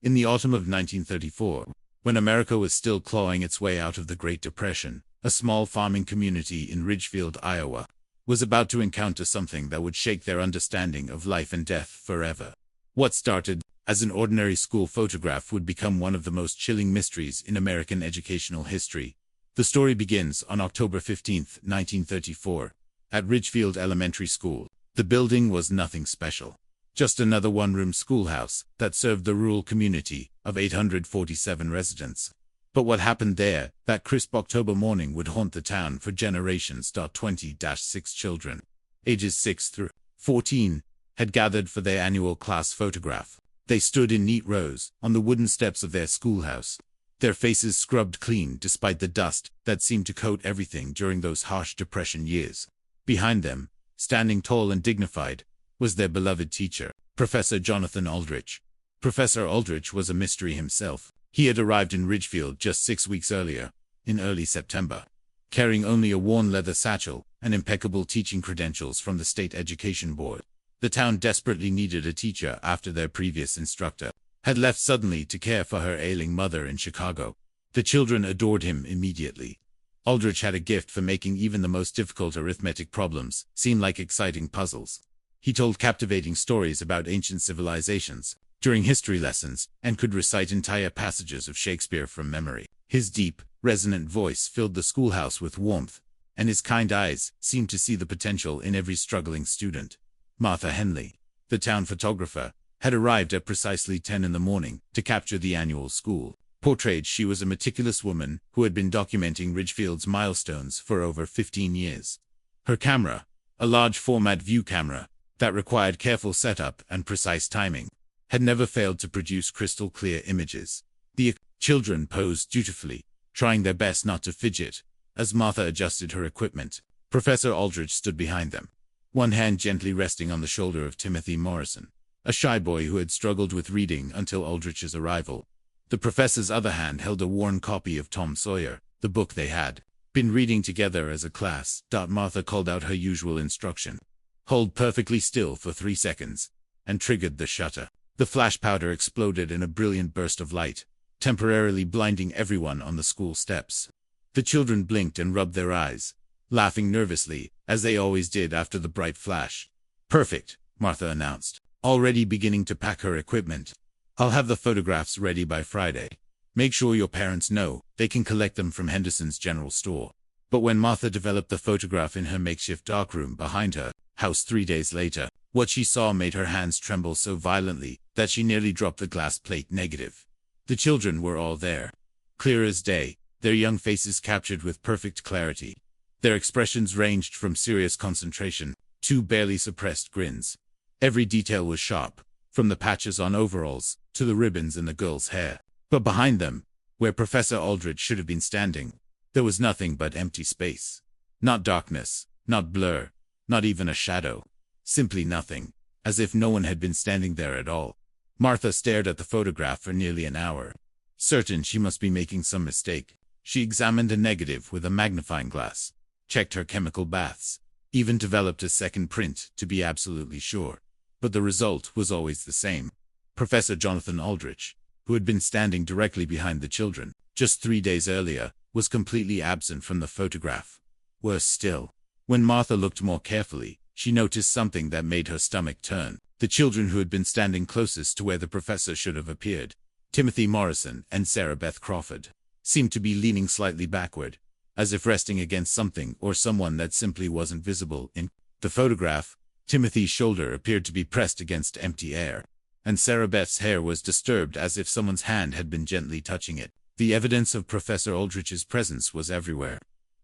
In the autumn of 1934, when America was still clawing its way out of the Great Depression, a small farming community in Ridgefield, Iowa, was about to encounter something that would shake their understanding of life and death forever. What started as an ordinary school photograph would become one of the most chilling mysteries in American educational history. The story begins on October 15, 1934, at Ridgefield Elementary School. The building was nothing special, just another one-room schoolhouse that served the rural community of 847 residents. But what happened there that crisp October morning would haunt the town for generations. 20-6 children, ages 6 through 14, had gathered for their annual class photograph. They stood in neat rows on the wooden steps of their schoolhouse, their faces scrubbed clean despite the dust that seemed to coat everything during those harsh Depression years. Behind them, standing tall and dignified, was their beloved teacher, Professor Jonathan Aldrich. Professor Aldrich was a mystery himself. He had arrived in Ridgefield just 6 weeks earlier, in early September, carrying only a worn leather satchel and impeccable teaching credentials from the State Education Board. The town desperately needed a teacher after their previous instructor had left suddenly to care for her ailing mother in Chicago. The children adored him immediately. Aldrich had a gift for making even the most difficult arithmetic problems seem like exciting puzzles. He told captivating stories about ancient civilizations during history lessons and could recite entire passages of Shakespeare from memory. His deep, resonant voice filled the schoolhouse with warmth, and his kind eyes seemed to see the potential in every struggling student. Martha Henley, the town photographer, had arrived at precisely 10 in the morning to capture the annual school portrait. She was a meticulous woman who had been documenting Ridgefield's milestones for over 15 years. Her camera, a large format view camera that required careful setup and precise timing, had never failed to produce crystal clear images. The children posed dutifully, trying their best not to fidget. As Martha adjusted her equipment, Professor Aldrich stood behind them, one hand gently resting on the shoulder of Timothy Morrison, a shy boy who had struggled with reading until Aldrich's arrival. The professor's other hand held a worn copy of Tom Sawyer, the book they had been reading together as a class. Martha called out her usual instruction: "Hold perfectly still for 3 seconds," and triggered the shutter. The flash powder exploded in a brilliant burst of light, temporarily blinding everyone on the school steps. The children blinked and rubbed their eyes, laughing nervously, as they always did after the bright flash. "Perfect," Martha announced, already beginning to pack her equipment. "I'll have the photographs ready by Friday. Make sure your parents know they can collect them from Henderson's General Store." But when Martha developed the photograph in her makeshift darkroom behind her house 3 days later, what she saw made her hands tremble so violently that she nearly dropped the glass plate negative. The children were all there, clear as day, their young faces captured with perfect clarity. Their expressions ranged from serious concentration to barely suppressed grins. Every detail was sharp, from the patches on overalls to the ribbons in the girl's hair. But behind them, where Professor Aldrich should have been standing, there was nothing but empty space. Not darkness, not blur, not even a shadow. Simply nothing, as if no one had been standing there at all. Martha stared at the photograph for nearly an hour, certain she must be making some mistake. She examined the negative with a magnifying glass, checked her chemical baths, even developed a second print to be absolutely sure. But the result was always the same. Professor Jonathan Aldrich, who had been standing directly behind the children just 3 days earlier, was completely absent from the photograph. Worse still, when Martha looked more carefully, she noticed something that made her stomach turn. The children who had been standing closest to where the professor should have appeared, Timothy Morrison and Sarah Beth Crawford, seemed to be leaning slightly backward, as if resting against something or someone that simply wasn't visible in the photograph. Timothy's shoulder appeared to be pressed against empty air, and Sarah Beth's hair was disturbed as if someone's hand had been gently touching it. The evidence of Professor Aldrich's presence was everywhere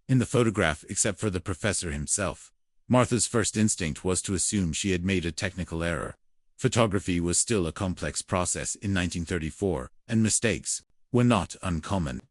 in the photograph except for the professor himself. Martha's first instinct was to assume she had made a technical error. Photography was still a complex process in 1934, and mistakes were not uncommon.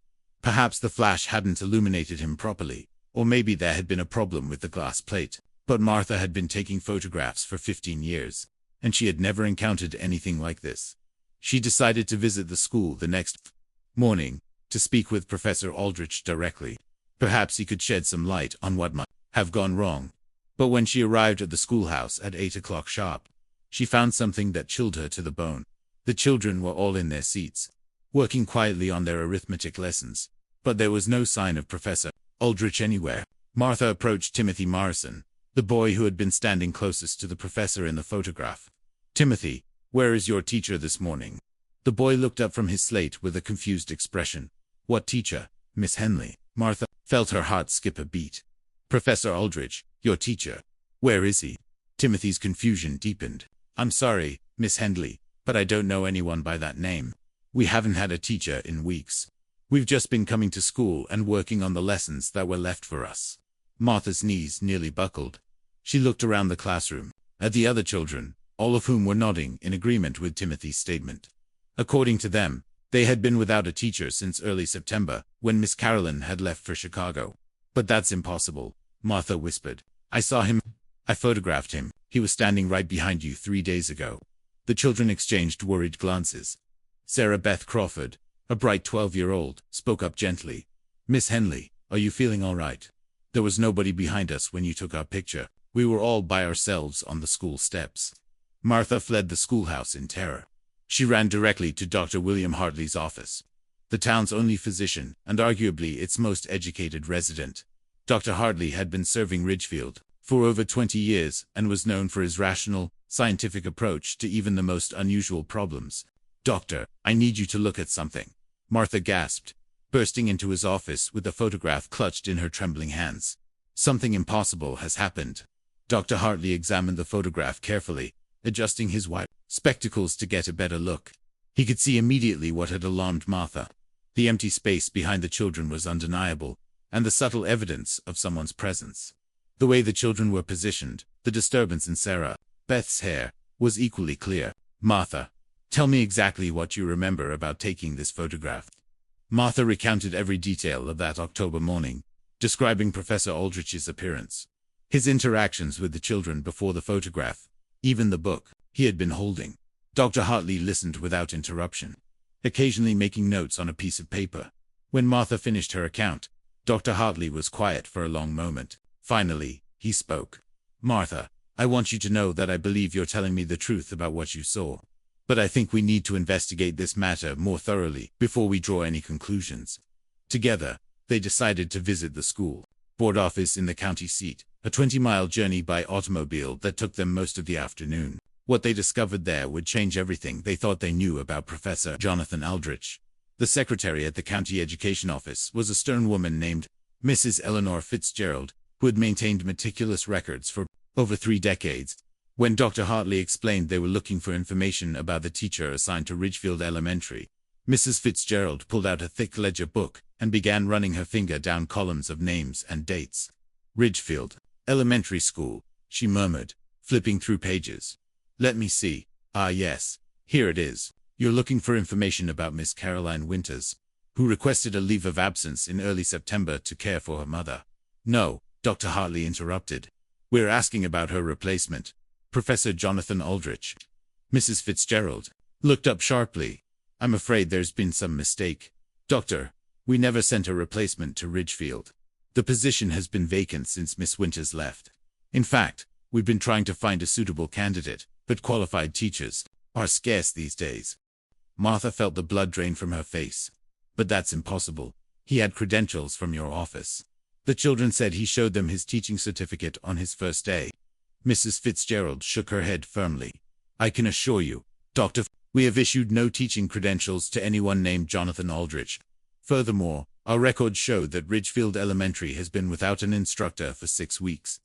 Perhaps the flash hadn't illuminated him properly, or maybe there had been a problem with the glass plate. But Martha had been taking photographs for 15 years, and she had never encountered anything like this. She decided to visit the school the next morning to speak with Professor Aldrich directly. Perhaps he could shed some light on what might have gone wrong. But when she arrived at the schoolhouse at 8 o'clock sharp, she found something that chilled her to the bone. The children were all in their seats, working quietly on their arithmetic lessons, but there was no sign of Professor Aldrich anywhere. Martha approached Timothy Morrison, the boy who had been standing closest to the professor in the photograph. "Timothy, where is your teacher this morning?" The boy looked up from his slate with a confused expression. "What teacher, Miss Henley?" Martha felt her heart skip a beat. "Professor Aldrich, your teacher. Where is he?" Timothy's confusion deepened. "I'm sorry, Miss Henley, but I don't know anyone by that name. We haven't had a teacher in weeks. We've just been coming to school and working on the lessons that were left for us." Martha's knees nearly buckled. She looked around the classroom, at the other children, all of whom were nodding in agreement with Timothy's statement. According to them, they had been without a teacher since early September, when Miss Carolyn had left for Chicago. "But that's impossible," Martha whispered. "I saw him. I photographed him. He was standing right behind you 3 days ago." The children exchanged worried glances. Sarah Beth Crawford, a bright 12-year-old, spoke up gently. "Miss Henley, are you feeling all right? There was nobody behind us when you took our picture. We were all by ourselves on the school steps." Martha fled the schoolhouse in terror. She ran directly to Dr. William Hartley's office, the town's only physician and arguably its most educated resident. Dr. Hartley had been serving Ridgefield for over 20 years and was known for his rational, scientific approach to even the most unusual problems. "Doctor, I need you to look at something," Martha gasped, bursting into his office with the photograph clutched in her trembling hands. "Something impossible has happened." Dr. Hartley examined the photograph carefully, adjusting his wide spectacles to get a better look. He could see immediately what had alarmed Martha. The empty space behind the children was undeniable, and the subtle evidence of someone's presence. The way the children were positioned, the disturbance in Sarah Beth's hair, was equally clear. "Martha, tell me exactly what you remember about taking this photograph." Martha recounted every detail of that October morning, describing Professor Aldrich's appearance, his interactions with the children before the photograph, even the book he had been holding. Dr. Hartley listened without interruption, occasionally making notes on a piece of paper. When Martha finished her account, Dr. Hartley was quiet for a long moment. Finally, he spoke. "Martha, I want you to know that I believe you're telling me the truth about what you saw. But I think we need to investigate this matter more thoroughly before we draw any conclusions." Together, they decided to visit the school board office in the county seat, a 20-mile journey by automobile that took them most of the afternoon. What they discovered there would change everything they thought they knew about Professor Jonathan Aldrich. The secretary at the county education office was a stern woman named Mrs. Eleanor Fitzgerald, who had maintained meticulous records for over 3 decades. When Dr. Hartley explained they were looking for information about the teacher assigned to Ridgefield Elementary, Mrs. Fitzgerald pulled out a thick ledger book and began running her finger down columns of names and dates. "Ridgefield Elementary School," she murmured, flipping through pages. "Let me see. Ah yes, here it is. You're looking for information about Miss Caroline Winters, who requested a leave of absence in early September to care for her mother." "No," Dr. Hartley interrupted. "We're asking about her replacement, Professor Jonathan Aldrich." Mrs. Fitzgerald looked up sharply. "I'm afraid there's been some mistake. Doctor, we never sent a replacement to Ridgefield. The position has been vacant since Miss Winters left. In fact, we've been trying to find a suitable candidate, but qualified teachers are scarce these days." Martha felt the blood drain from her face. "But that's impossible. He had credentials from your office. The children said he showed them his teaching certificate on his first day." Mrs. Fitzgerald shook her head firmly. "I can assure you, Doctor, we have issued no teaching credentials to anyone named Jonathan Aldrich. Furthermore, our records show that Ridgefield Elementary has been without an instructor for 6 weeks."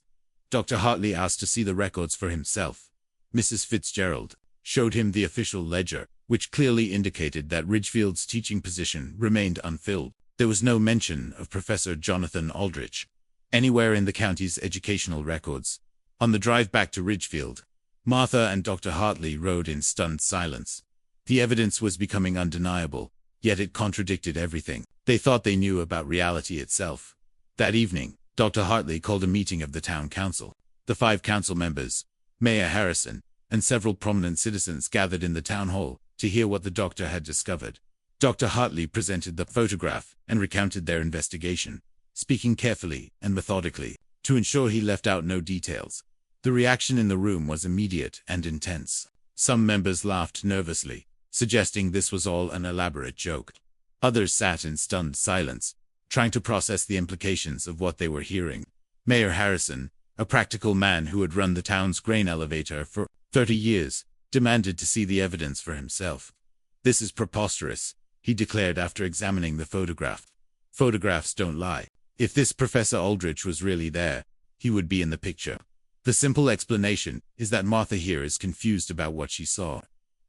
Dr. Hartley asked to see the records for himself. Mrs. Fitzgerald showed him the official ledger, which clearly indicated that Ridgefield's teaching position remained unfilled. There was no mention of Professor Jonathan Aldrich anywhere in the county's educational records. On the drive back to Ridgefield, Martha and Dr. Hartley rode in stunned silence. The evidence was becoming undeniable, yet it contradicted everything they thought they knew about reality itself. That evening, Dr. Hartley called a meeting of the town council. The 5 council members, Mayor Harrison, and several prominent citizens gathered in the town hall to hear what the doctor had discovered. Dr. Hartley presented the photograph and recounted their investigation, speaking carefully and methodically to ensure he left out no details. The reaction in the room was immediate and intense. Some members laughed nervously, suggesting this was all an elaborate joke. Others sat in stunned silence, trying to process the implications of what they were hearing. Mayor Harrison, a practical man who had run the town's grain elevator for 30 years, demanded to see the evidence for himself. "This is preposterous," he declared after examining the photograph. "Photographs don't lie. If this Professor Aldrich was really there, he would be in the picture. The simple explanation is that Martha here is confused about what she saw."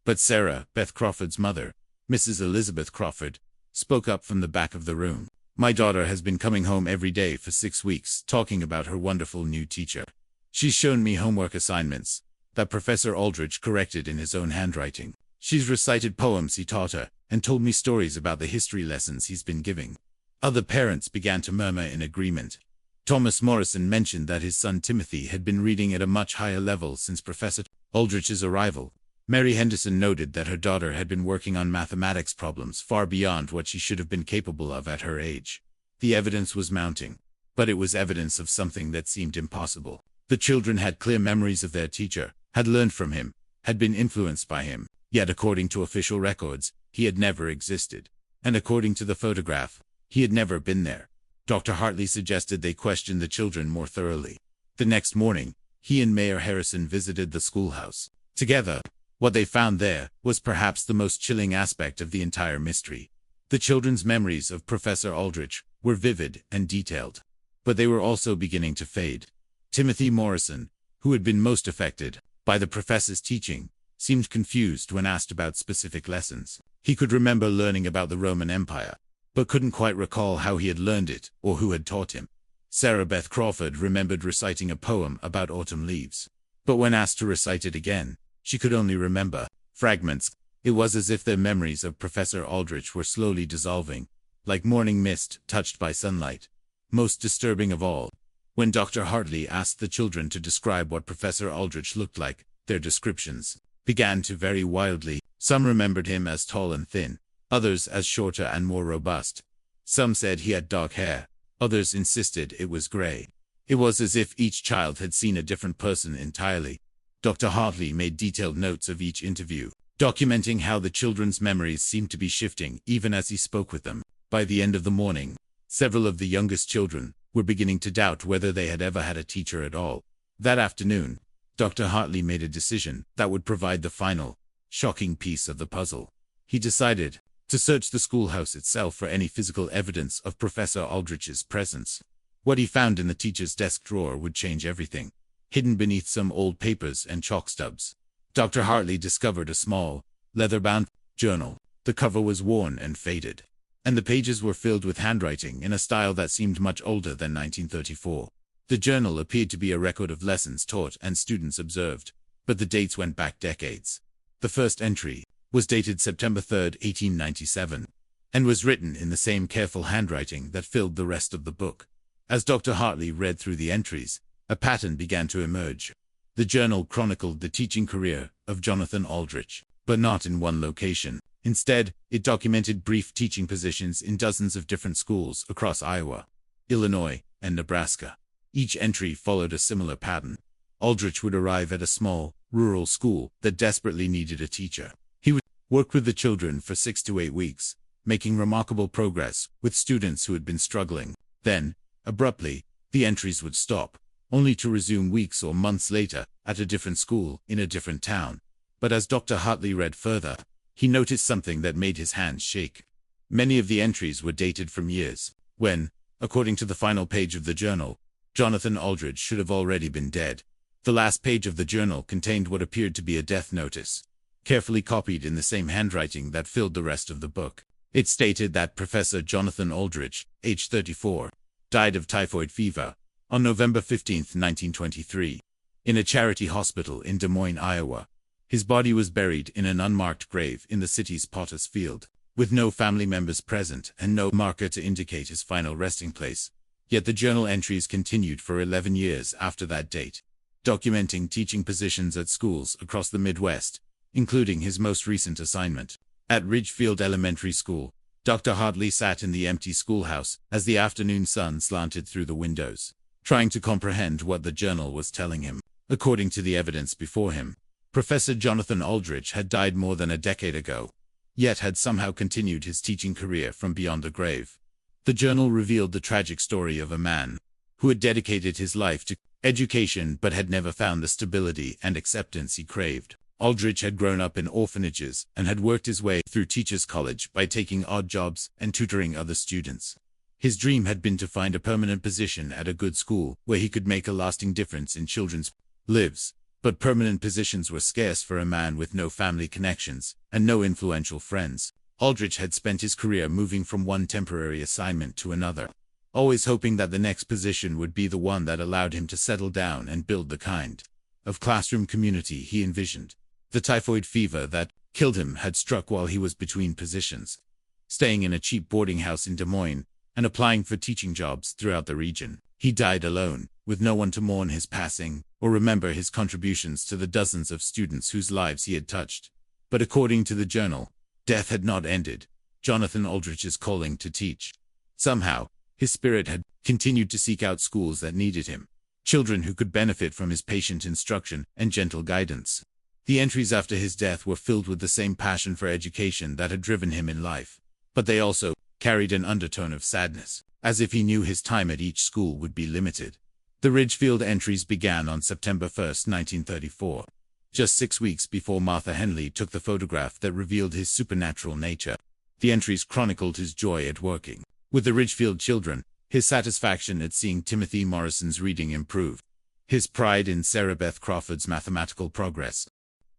But Sarah, Beth Crawford's mother, Mrs. Elizabeth Crawford, spoke up from the back of the room. "My daughter has been coming home every day for 6 weeks talking about her wonderful new teacher. She's shown me homework assignments that Professor Aldrich corrected in his own handwriting. She's recited poems he taught her and told me stories about the history lessons he's been giving." Other parents began to murmur in agreement. Thomas Morrison mentioned that his son Timothy had been reading at a much higher level since Professor Aldrich's arrival. Mary Henderson noted that her daughter had been working on mathematics problems far beyond what she should have been capable of at her age. The evidence was mounting, but it was evidence of something that seemed impossible. The children had clear memories of their teacher, had learned from him, had been influenced by him, yet according to official records, he had never existed. And according to the photograph, he had never been there. Dr. Hartley suggested they question the children more thoroughly. The next morning, he and Mayor Harrison visited the schoolhouse. Together, what they found there was perhaps the most chilling aspect of the entire mystery. The children's memories of Professor Aldrich were vivid and detailed, but they were also beginning to fade. Timothy Morrison, who had been most affected by the professor's teaching, seemed confused when asked about specific lessons. He could remember learning about the Roman Empire, but couldn't quite recall how he had learned it or who had taught him. Sarah Beth Crawford remembered reciting a poem about autumn leaves, but when asked to recite it again, she could only remember fragments. It was as if their memories of Professor Aldrich were slowly dissolving, like morning mist touched by sunlight. Most disturbing of all, when Dr. Hartley asked the children to describe what Professor Aldrich looked like, their descriptions began to vary wildly. Some remembered him as tall and thin, others as shorter and more robust. Some said he had dark hair, others insisted it was gray. It was as if each child had seen a different person entirely. Dr. Hartley made detailed notes of each interview, documenting how the children's memories seemed to be shifting even as he spoke with them. By the end of the morning, several of the youngest children were beginning to doubt whether they had ever had a teacher at all. That afternoon, Dr. Hartley made a decision that would provide the final, shocking piece of the puzzle. He decided to search the schoolhouse itself for any physical evidence of Professor Aldrich's presence. What he found in the teacher's desk drawer would change everything. Hidden beneath some old papers and chalk stubs, Dr. Hartley discovered a small, leather-bound journal. The cover was worn and faded, and the pages were filled with handwriting in a style that seemed much older than 1934. The journal appeared to be a record of lessons taught and students observed, but the dates went back decades. The first entry was dated September 3, 1897, and was written in the same careful handwriting that filled the rest of the book. As Dr. Hartley read through the entries, a pattern began to emerge. The journal chronicled the teaching career of Jonathan Aldrich, but not in one location. Instead, it documented brief teaching positions in dozens of different schools across Iowa, Illinois, and Nebraska. Each entry followed a similar pattern. Aldrich would arrive at a small, rural school that desperately needed a teacher. He would work with the children for 6 to 8 weeks, making remarkable progress with students who had been struggling. Then, abruptly, the entries would stop, only to resume weeks or months later at a different school in a different town. But as Dr. Hartley read further, he noticed something that made his hands shake. Many of the entries were dated from years when, according to the final page of the journal, Jonathan Aldrich should have already been dead. The last page of the journal contained what appeared to be a death notice, carefully copied in the same handwriting that filled the rest of the book. It stated that Professor Jonathan Aldrich, age 34, died of typhoid fever on November 15, 1923, in a charity hospital in Des Moines, Iowa. His body was buried in an unmarked grave in the city's Potter's Field, with no family members present and no marker to indicate his final resting place. Yet the journal entries continued for 11 years after that date, documenting teaching positions at schools across the Midwest, including his most recent assignment. At Ridgefield Elementary School, Dr. Hartley sat in the empty schoolhouse as the afternoon sun slanted through the windows, trying to comprehend what the journal was telling him. According to the evidence before him, Professor Jonathan Aldrich had died more than a decade ago, yet had somehow continued his teaching career from beyond the grave. The journal revealed the tragic story of a man who had dedicated his life to education but had never found the stability and acceptance he craved. Aldrich had grown up in orphanages and had worked his way through teachers' college by taking odd jobs and tutoring other students. His dream had been to find a permanent position at a good school where he could make a lasting difference in children's lives. But permanent positions were scarce for a man with no family connections and no influential friends. Aldrich had spent his career moving from one temporary assignment to another, always hoping that the next position would be the one that allowed him to settle down and build the kind of classroom community he envisioned. The typhoid fever that killed him had struck while he was between positions, staying in a cheap boarding house in Des Moines and applying for teaching jobs throughout the region. He died alone, with no one to mourn his passing or remember his contributions to the dozens of students whose lives he had touched. But according to the journal, death had not ended Jonathan Aldrich's calling to teach. Somehow, his spirit had continued to seek out schools that needed him, children who could benefit from his patient instruction and gentle guidance. The entries after his death were filled with the same passion for education that had driven him in life, but they also carried an undertone of sadness, as if he knew his time at each school would be limited. The Ridgefield entries began on September 1, 1934, just 6 weeks before Martha Henley took the photograph that revealed his supernatural nature. The entries chronicled his joy at working with the Ridgefield children, his satisfaction at seeing Timothy Morrison's reading improve, his pride in Sarah Beth Crawford's mathematical progress.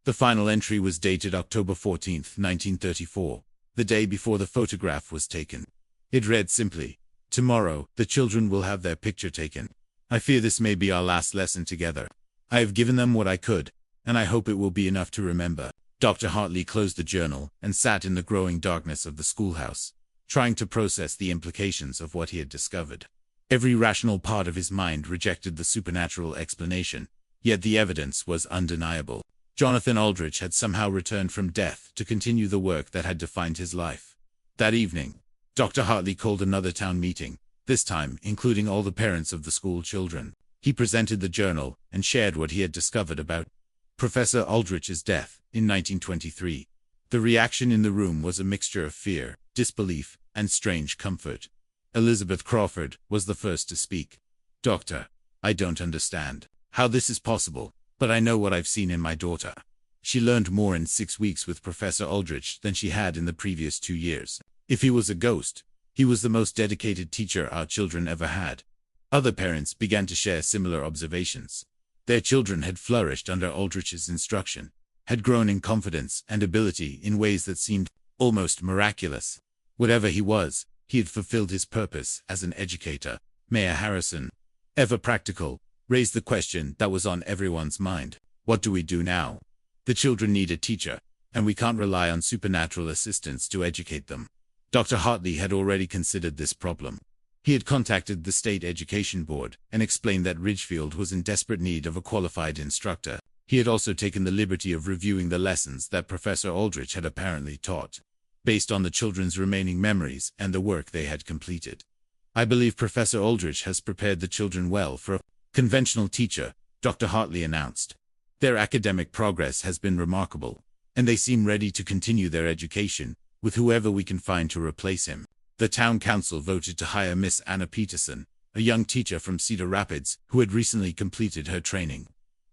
The final entry was dated October 14, 1934, the day before the photograph was taken. It read simply, "Tomorrow, the children will have their picture taken. I fear this may be our last lesson together. I have given them what I could, and I hope it will be enough to remember." Dr. Hartley closed the journal and sat in the growing darkness of the schoolhouse, trying to process the implications of what he had discovered. Every rational part of his mind rejected the supernatural explanation, yet the evidence was undeniable. Jonathan Aldrich had somehow returned from death to continue the work that had defined his life. That evening, Dr. Hartley called another town meeting, this time including all the parents of the school children. He presented the journal and shared what he had discovered about Professor Aldrich's death in 1923. The reaction in the room was a mixture of fear, disbelief, and strange comfort. Elizabeth Crawford was the first to speak. "Doctor, I don't understand how this is possible, but I know what I've seen in my daughter. She learned more in 6 weeks with Professor Aldrich than she had in the previous 2 years. If he was a ghost, he was the most dedicated teacher our children ever had." Other parents began to share similar observations. Their children had flourished under Aldrich's instruction, had grown in confidence and ability in ways that seemed almost miraculous. Whatever he was, he had fulfilled his purpose as an educator. Mayor Harrison, ever practical, raised the question that was on everyone's mind. What do we do now? The children need a teacher, and we can't rely on supernatural assistance to educate them. Dr. Hartley had already considered this problem. He had contacted the State Education Board and explained that Ridgefield was in desperate need of a qualified instructor. He had also taken the liberty of reviewing the lessons that Professor Aldrich had apparently taught, based on the children's remaining memories and the work they had completed. "I believe Professor Aldrich has prepared the children well for a conventional teacher," Dr. Hartley announced. "Their academic progress has been remarkable, and they seem ready to continue their education with whoever we can find to replace him." The town council voted to hire Miss Anna Peterson, a young teacher from Cedar Rapids who had recently completed her training.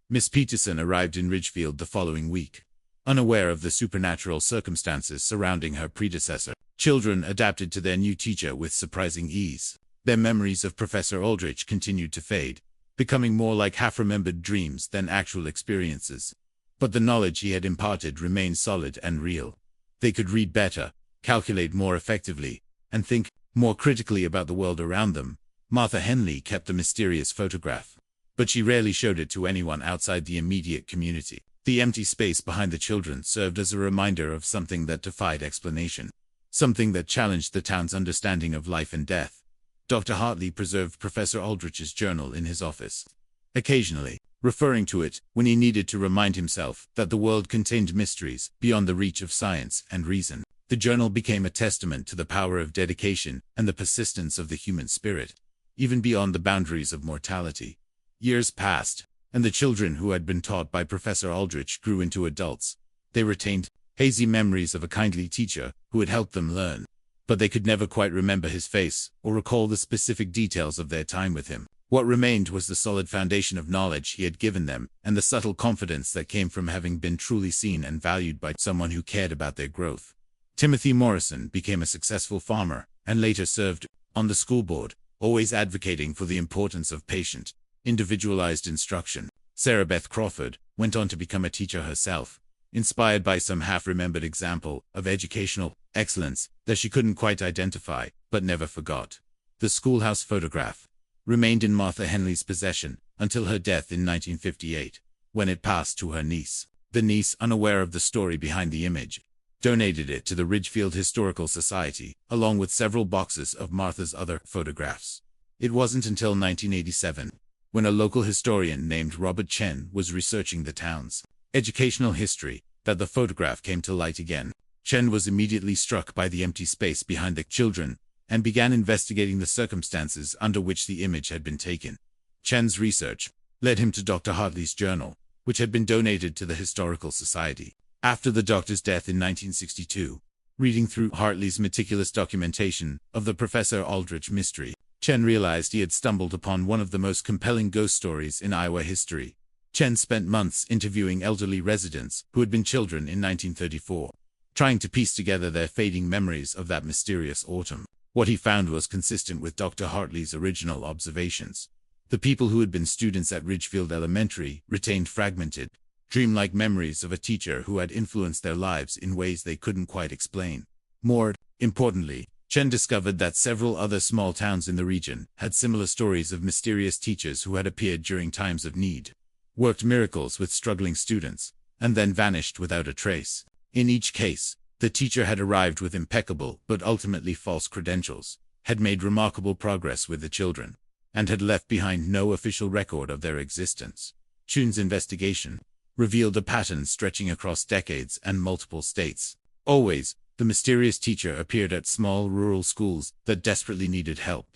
Miss Peterson arrived in Ridgefield the following week. Unaware of the supernatural circumstances surrounding her predecessor, children adapted to their new teacher with surprising ease. Their memories of Professor Aldrich continued to fade, becoming more like half-remembered dreams than actual experiences. But the knowledge he had imparted remained solid and real. They could read better, calculate more effectively, and think more critically about the world around them. Martha Henley kept the mysterious photograph, but she rarely showed it to anyone outside the immediate community. The empty space behind the children served as a reminder of something that defied explanation, something that challenged the town's understanding of life and death. Dr. Hartley preserved Professor Aldrich's journal in his office, occasionally referring to it when he needed to remind himself that the world contained mysteries beyond the reach of science and reason. The journal became a testament to the power of dedication and the persistence of the human spirit, even beyond the boundaries of mortality. Years passed, and the children who had been taught by Professor Aldrich grew into adults. They retained hazy memories of a kindly teacher who had helped them learn, but they could never quite remember his face or recall the specific details of their time with him. What remained was the solid foundation of knowledge he had given them, and the subtle confidence that came from having been truly seen and valued by someone who cared about their growth. Timothy Morrison became a successful farmer, and later served on the school board, always advocating for the importance of patient, individualized instruction. Sarah Beth Crawford went on to become a teacher herself, inspired by some half-remembered example of educational excellence that she couldn't quite identify, but never forgot. The schoolhouse photograph remained in Martha Henley's possession until her death in 1958, when it passed to her niece. The niece, unaware of the story behind the image, donated it to the Ridgefield Historical Society, along with several boxes of Martha's other photographs. It wasn't until 1987, when a local historian named Robert Chen was researching the town's educational history, that the photograph came to light again. Chen was immediately struck by the empty space behind the children and began investigating the circumstances under which the image had been taken. Chen's research led him to Dr. Hartley's journal, which had been donated to the Historical Society. After the doctor's death in 1962, reading through Hartley's meticulous documentation of the Professor Aldrich mystery, Chen realized he had stumbled upon one of the most compelling ghost stories in Iowa history. Chen spent months interviewing elderly residents who had been children in 1934, trying to piece together their fading memories of that mysterious autumn. What he found was consistent with Dr. Hartley's original observations. The people who had been students at Ridgefield Elementary retained fragmented, dreamlike memories of a teacher who had influenced their lives in ways they couldn't quite explain. More importantly, Chen discovered that several other small towns in the region had similar stories of mysterious teachers who had appeared during times of need, worked miracles with struggling students, and then vanished without a trace. In each case, the teacher had arrived with impeccable but ultimately false credentials, had made remarkable progress with the children, and had left behind no official record of their existence. Chen's investigation revealed a pattern stretching across decades and multiple states. Always, the mysterious teacher appeared at small rural schools that desperately needed help.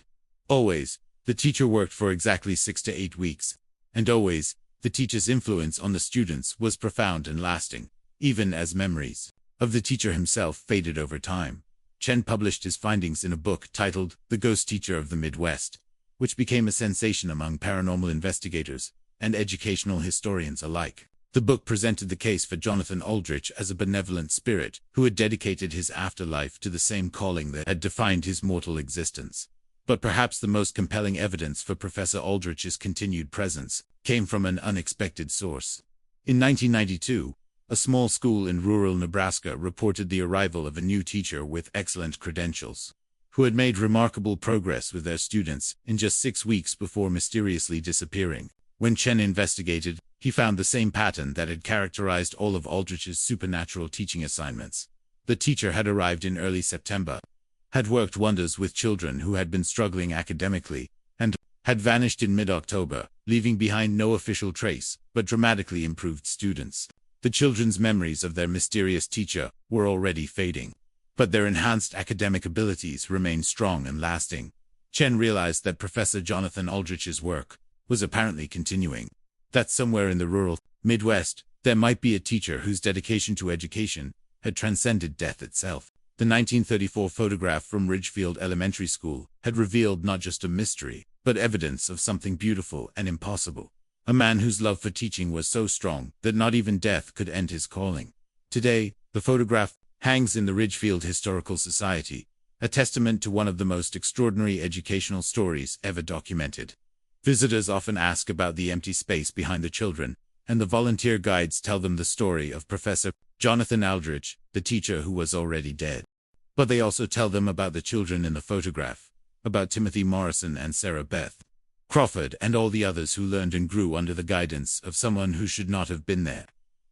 Always, the teacher worked for exactly 6 to 8 weeks, and always, the teacher's influence on the students was profound and lasting, even as memories of the teacher himself faded over time. Chen published his findings in a book titled The Ghost Teacher of the Midwest, which became a sensation among paranormal investigators and educational historians alike. The book presented the case for Jonathan Aldrich as a benevolent spirit who had dedicated his afterlife to the same calling that had defined his mortal existence. But perhaps the most compelling evidence for Professor Aldrich's continued presence came from an unexpected source. In 1992, a small school in rural Nebraska reported the arrival of a new teacher with excellent credentials, who had made remarkable progress with their students in just 6 weeks before mysteriously disappearing. When Chen investigated, he found the same pattern that had characterized all of Aldrich's supernatural teaching assignments. The teacher had arrived in early September, had worked wonders with children who had been struggling academically, and had vanished in mid-October, leaving behind no official trace, but dramatically improved students. The children's memories of their mysterious teacher were already fading, but their enhanced academic abilities remained strong and lasting. Chen realized that Professor Jonathan Aldrich's work was apparently continuing, that somewhere in the rural Midwest, there might be a teacher whose dedication to education had transcended death itself. The 1934 photograph from Ridgefield Elementary School had revealed not just a mystery, but evidence of something beautiful and impossible. A man whose love for teaching was so strong that not even death could end his calling. Today, the photograph hangs in the Ridgefield Historical Society, a testament to one of the most extraordinary educational stories ever documented. Visitors often ask about the empty space behind the children, and the volunteer guides tell them the story of Professor Jonathan Aldrich, the teacher who was already dead. But they also tell them about the children in the photograph, about Timothy Morrison and Sarah Beth Crawford and all the others who learned and grew under the guidance of someone who should not have been there.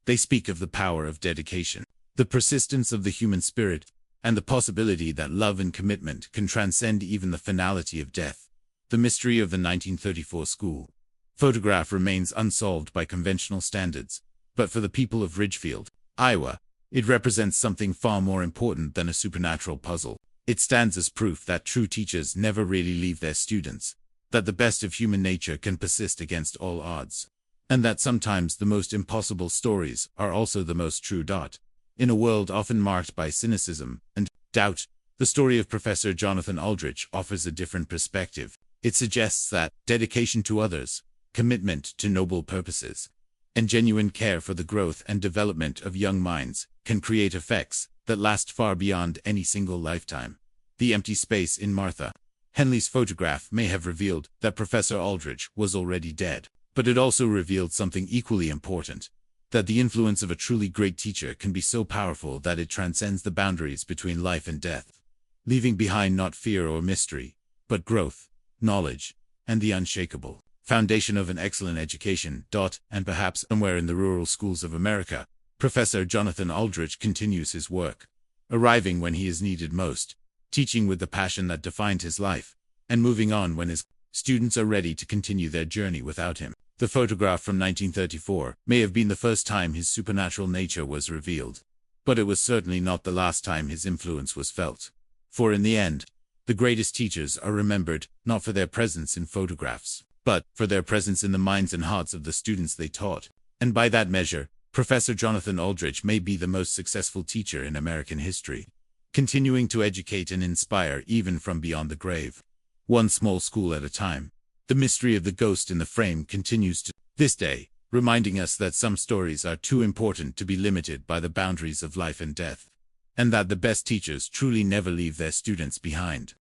They speak of the power of dedication, the persistence of the human spirit, and the possibility that love and commitment can transcend even the finality of death. The mystery of the 1934 school photograph remains unsolved by conventional standards, but for the people of Ridgefield, Iowa, it represents something far more important than a supernatural puzzle. It stands as proof that true teachers never really leave their students, that the best of human nature can persist against all odds. and that sometimes the most impossible stories are also the most true. In a world often marked by cynicism and doubt, the story of Professor Jonathan Aldrich offers a different perspective. It suggests that dedication to others, commitment to noble purposes, and genuine care for the growth and development of young minds can create effects that last far beyond any single lifetime. The empty space in Martha Henley's photograph may have revealed that Professor Aldrich was already dead, but it also revealed something equally important, that the influence of a truly great teacher can be so powerful that it transcends the boundaries between life and death, leaving behind not fear or mystery, but growth, knowledge, and the unshakable foundation of an excellent education. And perhaps somewhere in the rural schools of America, Professor Jonathan Aldrich continues his work, arriving when he is needed most, teaching with the passion that defined his life, and moving on when his students are ready to continue their journey without him. The photograph from 1934 may have been the first time his supernatural nature was revealed, but it was certainly not the last time his influence was felt. For in the end, the greatest teachers are remembered not for their presence in photographs, but for their presence in the minds and hearts of the students they taught. And by that measure, Professor Jonathan Aldrich may be the most successful teacher in American history, continuing to educate and inspire even from beyond the grave. One small school at a time. The mystery of the ghost in the frame continues to this day, reminding us that some stories are too important to be limited by the boundaries of life and death, and that the best teachers truly never leave their students behind.